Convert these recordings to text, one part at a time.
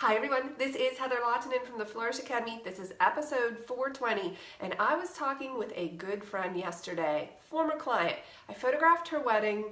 Hi everyone, this is Heather Lottinen from the Flourish.Academy. This is episode 420, and I was talking with a good friend yesterday, former client. I photographed her wedding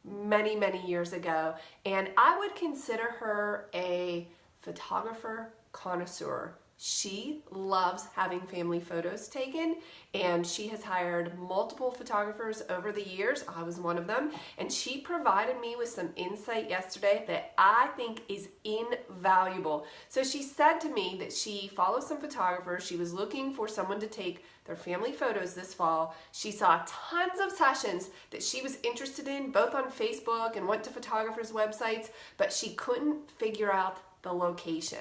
many years ago, and I would consider her a photographer connoisseur. She loves having family photos taken, and she has hired multiple photographers over the years. I was one of them, and she provided me with some insight yesterday that I think is invaluable. So she said to me that she follows some photographers. She was looking for someone to take their family photos this fall. She saw tons of sessions that she was interested in, both on Facebook, and went to photographers' websites, but she couldn't figure out the location,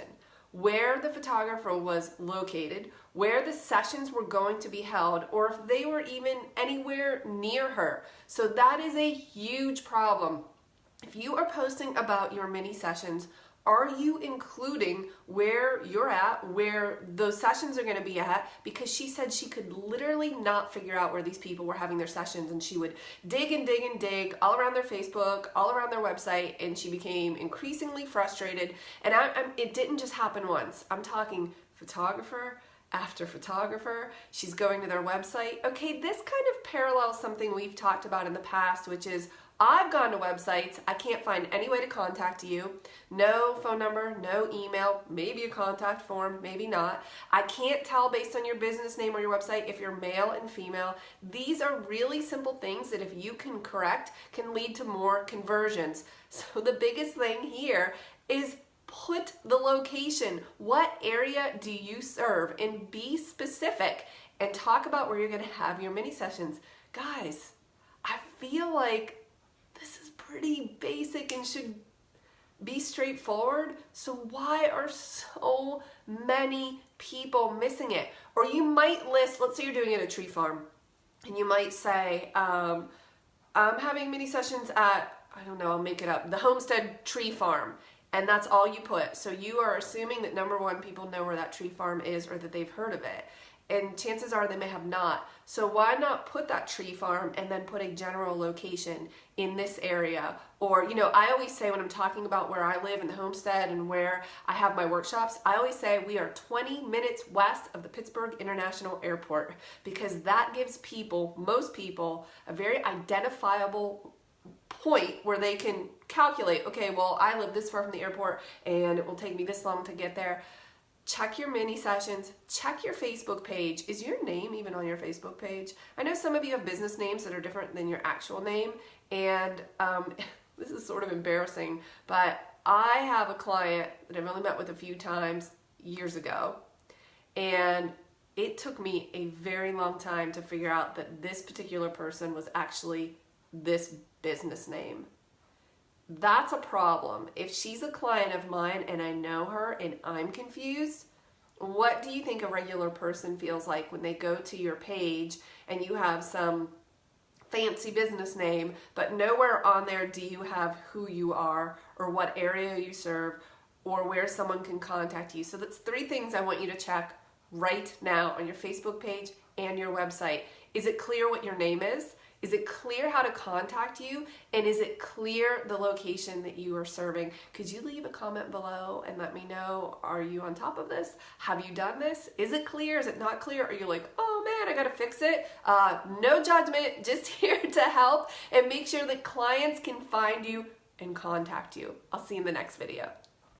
where the photographer was located, where the sessions were going to be held, or if they were even anywhere near her. So that is a huge problem. If you are posting about your mini sessions, are you including where you're at, where those sessions are going to be at? Because she said she could literally not figure out where these people were having their sessions, and she would dig and dig and dig all around their Facebook, all around their website, and she became increasingly frustrated. And it didn't just happen once. I'm talking photographer after photographer. She's going to their website. Okay, this kind of parallels something we've talked about in the past, which is I've gone to websites, I can't find any way to contact you, no phone number, no email, maybe a contact form, maybe not. I can't tell based on your business name or your website if you're male and female. These are really simple things that if you can correct can lead to more conversions. So the biggest thing here is put the location. What area do you serve? And be specific and talk about where you're going to have your mini sessions. Guys, I feel like this is pretty basic and should be straightforward. So why are so many people missing it? Or you might list, let's say you're doing it at a tree farm, and you might say, I'm having mini sessions at, I don't know, I'll make it up, the Homestead Tree Farm. And that's all you put. So you are assuming that number one, people know where that tree farm is or that they've heard of it. And chances are they may have not. So why not put that tree farm and then put a general location in this area? Or, you know, I always say when I'm talking about where I live in the homestead and where I have my workshops, I always say we are 20 minutes west of the Pittsburgh International Airport, because that gives people, most people, a very identifiable point where they can calculate, okay, well, I live this far from the airport and it will take me this long to get there. Check your mini sessions, check your Facebook page. Is your name even on your Facebook page? I know some of you have business names that are different than your actual name, and this is sort of embarrassing, but I have a client that I've only met with a few times years ago, and it took me a very long time to figure out that this particular person was actually this business name. That's a problem. If she's a client of mine and I know her and I'm confused, what do you think a regular person feels like when they go to your page and you have some fancy business name, but nowhere on there do you have who you are or what area you serve or where someone can contact you? So that's 3 things I want you to check right now on your Facebook page and your website. Is it clear what your name is? Is it clear how to contact you? And is it clear the location that you are serving? Could you leave a comment below and let me know, are you on top of this? Have you done this? Is it clear? Is it not clear? Are you like, oh man, I gotta fix it? No judgment, just here to help and make sure that clients can find you and contact you. I'll see you in the next video.